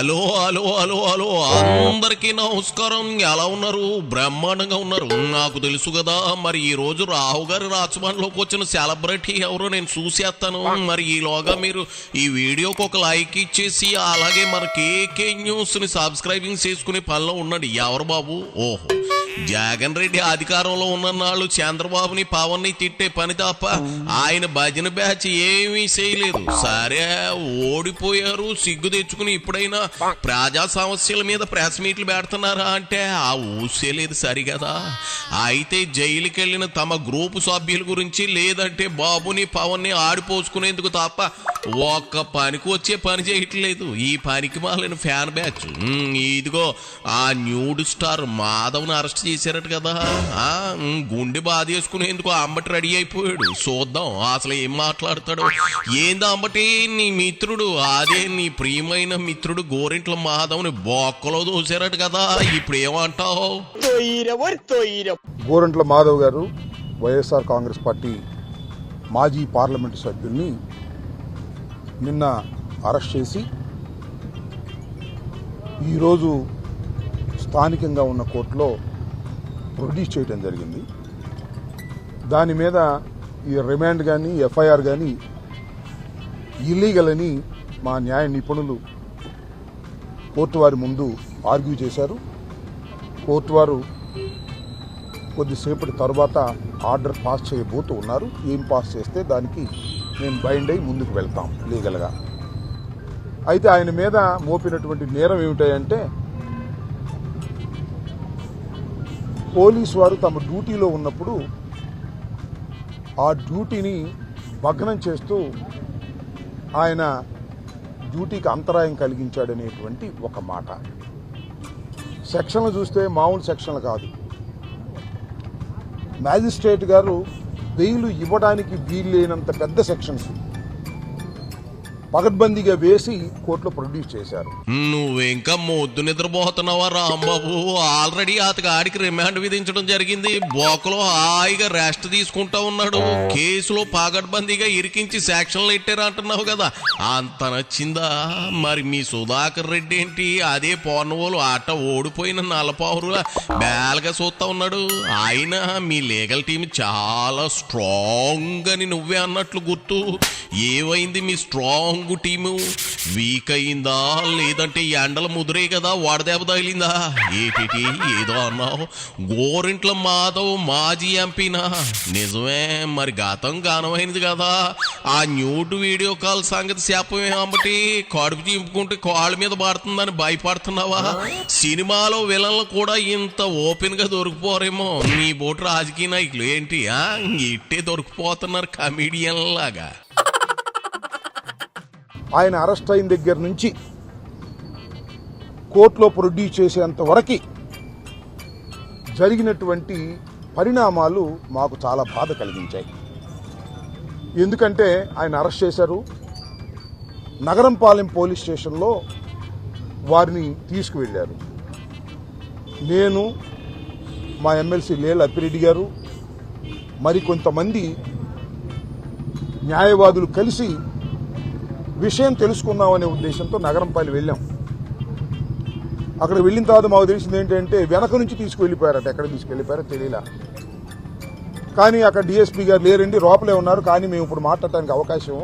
Hello hello hello hello అందరికీ నమస్కారం. ఎలా ఉన్నారు? బ్రహ్మాండంగా ఉన్నారు. నాకు తెలుసు కదా. మరి ఈ రోజు రాహు గారి రాజమండ్రిలోకి వచ్చిన సెలబ్రిటీ ఎవరో నేను చూసేస్తాను. మరి ఈలోగా మీరు ఈ వీడియోకి ఒక లైక్ ఇచ్చేసి అలాగే మన కేకే న్యూస్ ని సబ్స్క్రైబింగ్ చేసుకునే పనిలో ఉండండి. ఎవరు బాబు? ఓహో, జగన్ రెడ్డి అధికారంలో ఉన్ననాళ్ళు చంద్రబాబుని పవన్ ని తిట్టే పని తప్ప ఆయన భజన బ్యాచ్ ఏమీ చేయలేదు. సరే ఓడిపోయారు, సిగ్గు తెచ్చుకుని ఇప్పుడైనా ప్రజా సమస్యల మీద ప్రెస్ మీట్లు పెడుతున్నారా అంటే ఆ ఊసేలేదు సరిగదా. అయితే జైలుకి వెళ్ళిన తమ గ్రూపు సభ్యుల గురించి లేదంటే బాబుని పవన్ ని ఆడిపోసుకునేందుకు తప్ప ఒక్క పనికి వచ్చే పని చేయట్లేదు ఈ పనికి మాలిన ఫ్యాన్ బ్యాచ్. ఇదిగో ఆ న్యూడ్ స్టార్ మాధవ్ని అరెస్ట్ చేశారట కదా. గుండె బాధేసుకునేందుకు అంబటి రెడీ అయిపోయాడు. చూద్దాం అసలు ఏం మాట్లాడతాడు. ఏంది అంబటి, నీ మిత్రుడు అదే నీ ప్రియమైన మిత్రుడు గోరింట్ల మాధవ్ని బొక్కలో దోశారట కదా. ఇప్పుడు ఏమంటావు? గోరంట్ల మాధవ్ గారు వైఎస్ఆర్ కాంగ్రెస్ పార్టీ మాజీ పార్లమెంటు సభ్యుల్ని నిన్న అరెస్ట్ చేసి ఈరోజు స్థానికంగా ఉన్న కోర్టులో ప్రొడ్యూస్ చేయడం జరిగింది. దాని మీద ఈ రిమాండ్ కానీ ఎఫ్ఐఆర్ కానీ ఇల్లీగల్ అని మా న్యాయ నిపుణులు కోర్టు వారి ముందు ఆర్గ్యూ చేశారు. కోర్టు వారు కొద్దిసేపటి తర్వాత ఆర్డర్ పాస్ చేయబోతూ ఉన్నారు. ఏం పాస్ చేస్తే దానికి మేము బైండ్ అయి ముందుకు వెళ్తాం లీగల్గా. అయితే ఆయన మీద మోపినటువంటి నేరం ఏమిటంటే పోలీసు వారు తమ డ్యూటీలో ఉన్నప్పుడు ఆ డ్యూటీని భగ్నం చేస్తూ ఆయన డ్యూటీకి అంతరాయం కలిగించాడనేటువంటి ఒక మాట. సెక్షన్లు చూస్తే మామూలు సెక్షన్లు కాదు. మ్యాజిస్ట్రేట్ గారు బెయిల్ ఇవ్వడానికి వీల్లేనంత పెద్ద సెక్షన్స్ పగడ్బందీగా వేసి కోర్టులో ప్రొడ్యూస్ చేశారు. నువ్వింకా మొద్దు నిద్రపోతున్నావా రాంబాబు? ఆల్రెడీ అతకి ఆడికి రిమాండ్ విధించడం జరిగింది. బోకలో హాయిగా రెస్ట్ తీసుకుంటా ఉన్నాడు. కేసులో పగడ్బందీగా ఇరికించి సెక్షన్లు ఇట్టారు అంటున్నావు కదా, అంత నచ్చిందా? మరి మీ సుధాకర్ రెడ్డి ఏంటి అదే పోర్నవోలు ఆట ఓడిపోయిన నల్లపావురులా బేలగా చూస్తా ఉన్నాడు. ఆయన మీ లీగల్ టీం చాలా స్ట్రాంగ్ అని నువ్వే అన్నట్లు గుర్తు. ఏమైంది మీ స్ట్రాంగ్ టీము? వీక్ అయిందా లేదంటే ఎండల ముదిరే కదా వాడదేవ తగిలిందా? ఏటి ఏదో అన్నావు. గోరింట్ల మాధవ్ మాజీ ఎంపీనా? నిజమే, మరి గతం గానమైనది కదా. ఆ న్యూడ్ వీడియో కాల్ సంగతి చెప్పమే అంబటి. కడుపు చింపుకుంటే కాళ్ళ మీద పడుతుందని భయపడుతున్నావా? సినిమాలో విలన్లు కూడా ఇంత ఓపెన్ గా దొరికిపోరేమో. నీ బోటు రాజకీయ నాయకులు ఏంటి ఇట్టే దొరికిపోతున్నారు కమీడియన్ లాగా. ఆయన అరెస్ట్ అయిన దగ్గర నుంచి కోర్టులో ప్రొడ్యూస్ చేసేంత వరకు జరిగినటువంటి పరిణామాలు మాకు చాలా బాధ కలిగించాయి. ఎందుకంటే ఆయన అరెస్ట్ చేశారు. నగరంపాలెం పోలీస్ స్టేషన్లో వారిని తీసుకువెళ్ళారు. నేను, మా ఎమ్మెల్సీ లేల అప్పిరెడ్డి గారు, మరికొంతమంది న్యాయవాదులు కలిసి విషయం తెలుసుకుందామనే ఉద్దేశంతో నగరంపల్లి వెళ్ళాం. అక్కడ వెళ్ళిన తర్వాత మాకు తెలిసింది ఏంటంటే వెనక నుంచి తీసుకువెళ్ళిపోయారట. ఎక్కడ తీసుకెళ్ళిపోయారో తెలియలా. కానీ అక్కడ డిఎస్పీ గారు లేరండి, లోపలే ఉన్నారు. కానీ మేము ఇప్పుడు మాట్లాడటానికి అవకాశం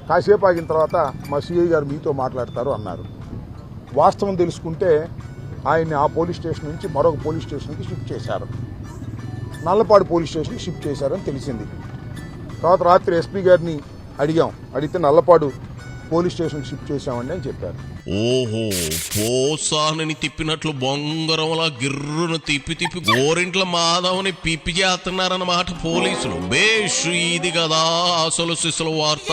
కాసేపు ఆగిన తర్వాత మా సిఐ గారు మీతో మాట్లాడతారు అన్నారు. వాస్తవం తెలుసుకుంటే ఆయన్ని ఆ పోలీస్ స్టేషన్ నుంచి మరొక పోలీస్ స్టేషన్కి షిఫ్ట్ చేశారు. నల్లపాడు పోలీస్ స్టేషన్కి షిఫ్ట్ చేశారని తెలిసింది. తర్వాత రాత్రి ఎస్పీ గారిని అడిగితే నల్లపాడు పోలీస్ స్టేషన్ షిఫ్ట్ చేశామండి అని చెప్పారు. ఓహో, పోసానని తిప్పినట్లు బొంగరంలా గిర్రును తిప్పి గోరింట్ల మాధవ్ని పిప్పి చేస్తున్నారన్నమాట పోలీసులు. బేష్, ఇది కదా అసలు సిసలు వార్త.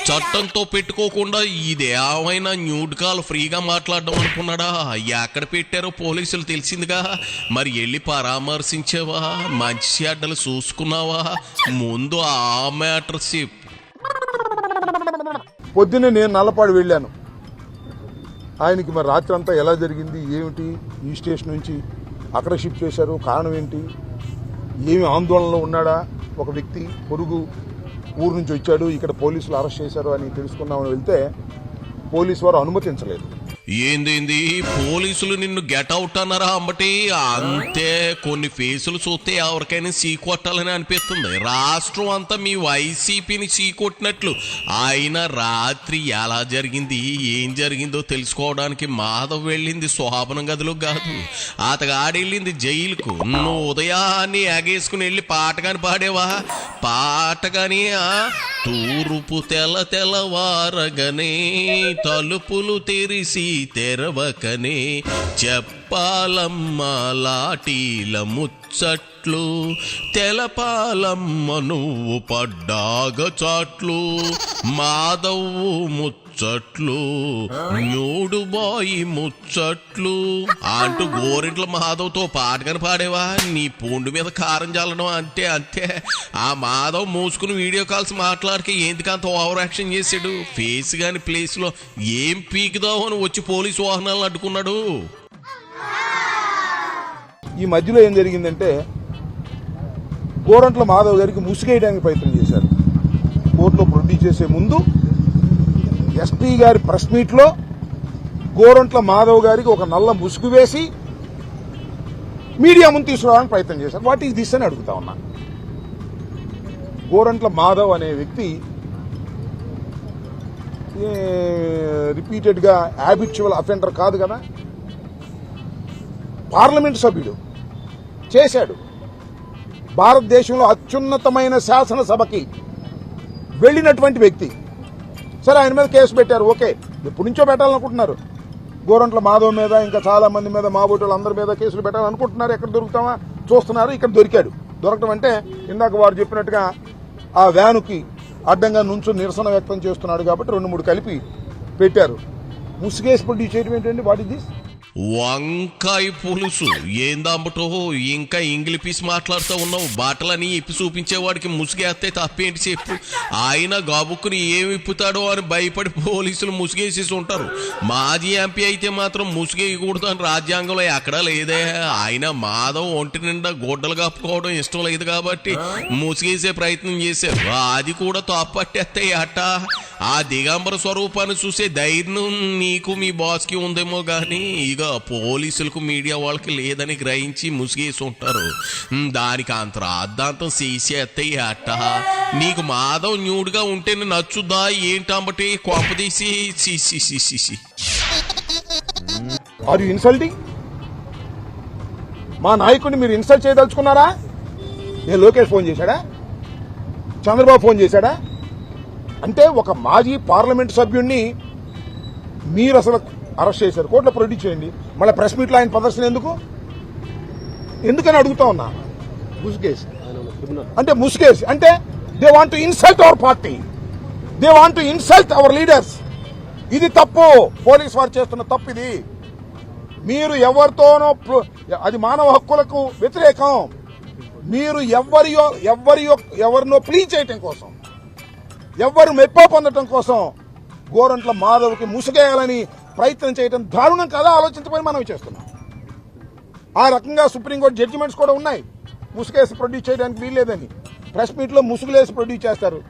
చట్టంతో పెట్టుకోకుండా ఇది ఏమైనా న్యూడ్ కాల్ ఫ్రీగా మాట్లాడడం అనుకున్నాడా? ఎక్కడ పెట్టారో పోలీసులు తెలిసిందిగా. మరి వెళ్ళి పరామర్శించావా? మంచి చెడ్డలు చూసుకున్నావా? ముందు ఆ మ్యాటర్ చెప్పు. పొద్దున్నే నేను నల్లపాడు వెళ్ళాను. ఆయనకి మరి రాత్రి అంతా ఎలా జరిగింది ఏమిటి, ఈ స్టేషన్ నుంచి అక్కడ షిఫ్ట్ చేశారు, కారణం ఏంటి, ఏమి ఆందోళనలో ఉన్నాడా, ఒక వ్యక్తి పొరుగు ఊరు నుంచి వచ్చాడు, ఇక్కడ పోలీసులు అరెస్ట్ చేశారు అని తెలుసుకుందామని వెళ్తే పోలీసు వారు అనుమతించలేదు. ఏంది పోలీసులు నిన్ను గెట్ అవుట్ అన్నారా అంబటి? అంతే, కొన్ని ఫేసులు చూస్తే ఎవరికైనా సీకొట్టాలని అనిపిస్తుంది. రాష్ట్రం అంతా మీ వైసీపీని సీకొట్టినట్లు. ఆయన రాత్రి ఎలా జరిగింది, ఏం జరిగిందో తెలుసుకోవడానికి మాధవ్ వెళ్ళింది శోభనం గదిలో కాదు, అతగాడెళ్ళింది జైలుకు. నువ్వు ఉదయాన్ని ఎగేసుకుని వెళ్ళి పాటగాని పాడేవా? పాటగాని తూర్పు తెల్లవారగనే తలుపులు తెరిసి తెరవకనే చెప్పాలమ్మ లాటీల ముచ్చట్లు, తెలపాలమ్మ నువ్వు పడ్డాగ చాట్లు, మాధవ్వు ముచ్చట్లు, న్యూడు బాయి ముచ్చట్లు అంటూ గోరింట్ల మాధవ్తో పాటగాని పాడేవా? నీ పూండు మీద కారం చల్లడం అంటే అంతే. ఆ మాధవ్ మూసుకుని వీడియో కాల్స్ మాట్లాడికి ఎందుకంత ఓవర్ యాక్షన్ చేశాడు? ఫేస్ గాని ప్లేస్ లో ఏం పీకుదావు అని వచ్చి పోలీసు వాహనాలను అడ్డుకున్నాడు. ఈ మధ్యలో ఏం జరిగిందంటే గోరంట్ల మాధవ్ గారికి ముసుగేయడానికి ప్రయత్నం చేశారు. కోర్టులో ప్రొడ్యూస్ చేసే ముందు ఎస్పీ గారి ప్రెస్ మీట్ లో గోరంట్ల మాధవ్ గారికి ఒక నల్ల ముసుగు వేసి మీడియా ముందు తీసుకురావడానికి ప్రయత్నం చేశారు. వాట్ ఈస్ దిస్ అని అడుగుతా ఉన్నా. గోరంట్ల మాధవ్ అనే వ్యక్తి రిపీటెడ్ గా హ్యాబిచువల్ అఫెండర్ కాదు కదా, పార్లమెంట్ సభ్యుడు, చేశాడు. భారతదేశంలో అత్యున్నతమైన శాసనసభకి వెళ్ళినటువంటి వ్యక్తి. సరే, ఆయన మీద కేసు పెట్టారు, ఓకే. ఎప్పటి నుంచో పెట్టాలనుకుంటున్నారు. గోరంట్ల మాధవ్ మీద, ఇంకా చాలా మంది మీద, మా బోటోళ్ళు అందరి మీద కేసులు పెట్టాలనుకుంటున్నారు. ఎక్కడ దొరుకుతామా చూస్తున్నారు. ఇక్కడ దొరికాడు. దొరకటం అంటే ఇందాక వారు చెప్పినట్టుగా ఆ వ్యానుకి అడ్డంగా నుంచో నిరసన వ్యక్తం చేస్తున్నాడు కాబట్టి 2-3 కలిపి పెట్టారు. ముసుగేసి ప్రొడ్యూస్ చేయడం ఏంటండి? What is this? వంకాయ పులుసు ఏందంబటో ఇంకా ఇంగ్లీష్ పీస్ మాట్లాడుతూ ఉన్నావు. బాటలని ఇప్పి చూపించేవాడికి ముసుగేస్తే తప్పేంటి చెప్పు? ఆయన గాబుక్కుని ఏమి ఇప్పుతాడో అని భయపడి పోలీసులు ముసుగేసేసి ఉంటారు. మాజీ ఎంపీ అయితే మాత్రం ముసుగేయకూడదు అని రాజ్యాంగంలో ఎక్కడా లేదే. ఆయన మాధవ్ ఒంటి నిండా గొడ్డలు కప్పుకోవడం ఇష్టం లేదు కాబట్టి ముసుగేసే ప్రయత్నం చేశారు. అది కూడా తప్పట్టేస్తే అట్ట. ఆ దిగంబర స్వరూపాన్ని చూసే ధైర్యం నీకు మీ బాస్కి ఉందేమో గానీ ఇక పోలీసులకు మీడియా వాళ్ళకి లేదని గ్రహించి ముసిగేసి ఉంటారు. దానికి అంత రాద్ధాంతం చేసేస్తాయి అట్ట. నీకు మాధవ్ న్యూడ్గా ఉంటేనే నచ్చుద్దా ఏంటంబటి? కొంపదీసి ఆర్ యు ఇన్సల్టింగ్? మా నాయకుడిని మీరు ఇన్సల్ట్ చేయదలుచుకున్నారా? లోకేష్ ఫోన్ చేశాడా? చంద్రబాబు ఫోన్ చేశాడా? అంటే ఒక మాజీ పార్లమెంట్ సభ్యుడిని మీరు అసలు అరెస్ట్ చేశారు. కోర్టులో ప్రొడ్యూస్ చేయండి. మళ్ళీ ప్రెస్ మీట్లో ఆయన ప్రదర్శన ఎందుకని అడుగుతా ఉన్నా. ముసుగేసి అంటే ముసుగేసి అంటే they want to insult our party, they want to insult hour leaders. ఇది తప్పు. పోలీస్ వారు చేస్తున్న తప్పు ఇది. మీరు ఎవరితోనో, అది మానవ హక్కులకు వ్యతిరేకం. మీరు ఎవరినో ప్లీజ్ చేయటం కోసం, ఎవరు మెప్ప పొందటం కోసం గోరంట్ల మాధవ్కి ముసుగేయాలని ప్రయత్నం చేయడం దారుణం కదా. ఆలోచించమని మనం చేస్తున్నాం. ఆ రకంగా సుప్రీంకోర్టు జడ్జిమెంట్స్ కూడా ఉన్నాయి. ముసుగేసి ప్రొడ్యూస్ చేయడానికి వీల్లేదని. ప్రెస్ మీట్లో ముసుగులేసి ప్రొడ్యూస్ చేస్తారు.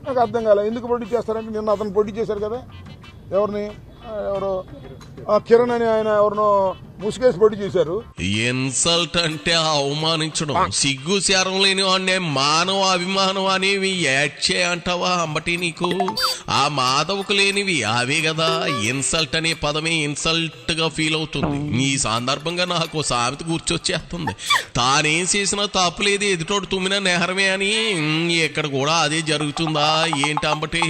నాకు అర్థం కాలేదు ఎందుకు ప్రొడ్యూస్ చేస్తారంటే, నిన్న అతను ప్రొడ్యూస్ చేశారు కదా, ఎవరిని, ఎవరో కిరణ్ అని ఆయన ఎవరినో ముసుగేసి ప్రొడ్యూస్ చేశారు. ఇన్సల్ట్ అంటే అవమానించడం, సిగ్గు శారం లేని వాడిని మానవ అభిమానం అనేవి యాడ్చే అంటావా అంబటి? నీకు ఆ మాధవకు లేనివి అవే కదా. ఇన్సల్ట్ అనే పదమే ఇన్సల్ట్ గా ఫీల్ అవుతుంది. ఈ సందర్భంగా నాకు సామెత గుర్చొచ్చేస్తుంది. తానేం చేసినా తప్పులేదు, ఎదుటోడు తుమ్మినా నేరమే అని. ఇక్కడ కూడా అదే జరుగుతుందా ఏంటి అంబటి?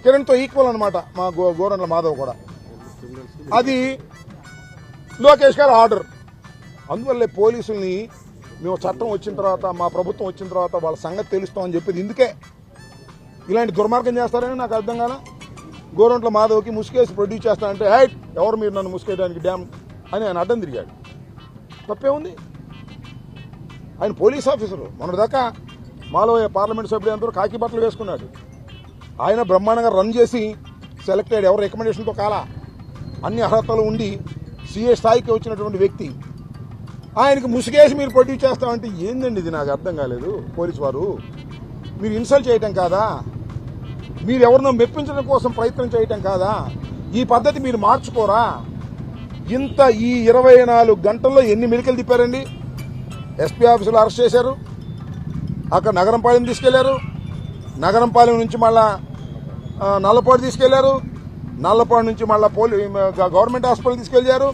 కిరణ్ తో ఈక్వల్ అనమాట మా గోరంట్ల మాధవ్ కూడా. అది లోకేష్ గారు ఆర్డర్. అందువల్లే పోలీసుల్ని మేము చట్టం వచ్చిన తర్వాత, మా ప్రభుత్వం వచ్చిన తర్వాత వాళ్ళ సంగతి తెలుస్తామని చెప్పేది ఇందుకే. ఇలాంటి దుర్మార్గం చేస్తారని నాకు అర్థం కాల. గోరంట్ల మాధవ్కి ముసుగేసి ప్రొడ్యూస్ చేస్తానంటే, హైట్ ఎవరు మీరు నన్ను ముసుగేయడానికి డ్యామ్ అని ఆయన అడ్డం తిరిగాడు. తప్పే ఉంది. ఆయన పోలీస్ ఆఫీసరు. మొన్నటిదాకా మాలవయ్య పార్లమెంట్ సభ్యుడు అందరూ కాకి బట్టలు వేసుకున్నాడు. ఆయన బ్రహ్మాండంగా రన్ చేసి సెలెక్టెడ్, ఎవరు రికమెండేషన్తో కాలా, అన్ని అర్హతలు ఉండి సీఏ స్థాయికి వచ్చినటువంటి వ్యక్తి. ఆయనకు ముసుగేసి మీరు ప్రొడ్యూస్ చేస్తామంటే ఏందండి ఇది? నాకు అర్థం కాలేదు. పోలీసు వారు మీరు ఇన్సల్ట్ చేయటం కాదా? మీరు ఎవరినో మెప్పించడం కోసం ప్రయత్నం చేయటం కాదా? ఈ పద్ధతి మీరు మార్చుకోరా? ఇంత ఈ 24 గంటల్లో ఎన్ని మెలికలు తిప్పారండి? ఎస్పీ ఆఫీసులో అరెస్ట్ చేశారు, అక్కడ నగరంపాలెం తీసుకెళ్లారు, నగరంపాలెం నుంచి మళ్ళా నల్లపాడు తీసుకెళ్లారు, నల్లపాడు నుంచి మళ్ళా గవర్నమెంట్ హాస్పిటల్ తీసుకెళ్లారు,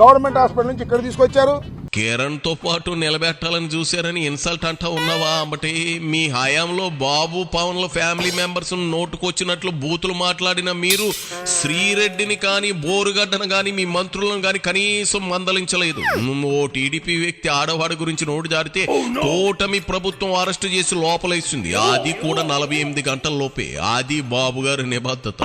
గవర్నమెంట్ హాస్పిటల్ నుంచి ఇక్కడ తీసుకొచ్చారు. కిరణ్ తో పాటు నిలబెట్టాలని చూశారని ఇన్సల్ట్ అంటా ఉన్నావా? అంటే మీ హయాంలో బాబు పవన్ల ఫ్యామిలీ మెంబర్స్ నోటుకొచ్చినట్లు బూతులు మాట్లాడిన మీరు శ్రీరెడ్డిని కానీ బోరుగడ్డను కానీ మీ మంత్రులను కానీ కనీసం మందలించలేదు. ఓ టీడీపీ వ్యక్తి ఆడవాడి గురించి నోటు జారితే కూటమి ప్రభుత్వం అరెస్టు చేసి లోపలేసింది, అది కూడా 48 గంటల లోపే. అది బాబు గారి నిబద్ధత,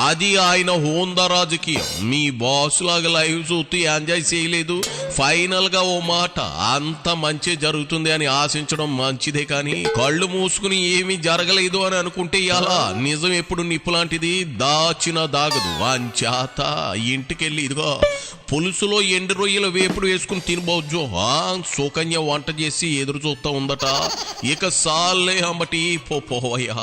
అది ఆయన హోందా రాజకీయం. మీ బాస్ లాగా లైవ్ చూస్తూ ఎంజాయ్ చేయలేదు. ఫైనల్ గా ఓ మాట, అంత మంచి జరుగుతుంది అని ఆశించడం మంచిదే, కానీ కళ్ళు మూసుకుని ఏమీ జరగలేదు అని అనుకుంటే ఇలా నిజం ఎప్పుడు నిప్పు లాంటిది, దాచిన దాగదు. అంచేత ఇంటికెళ్ళి ఇదిగో పులుసులో ఎండు రొయ్యల వేపుడు వేసుకుని తినబోజు. సుకన్య వంట చేసి ఎదురు చూస్తా ఉందట. ఇక సాల్లే అంబటి పోవయ్యా.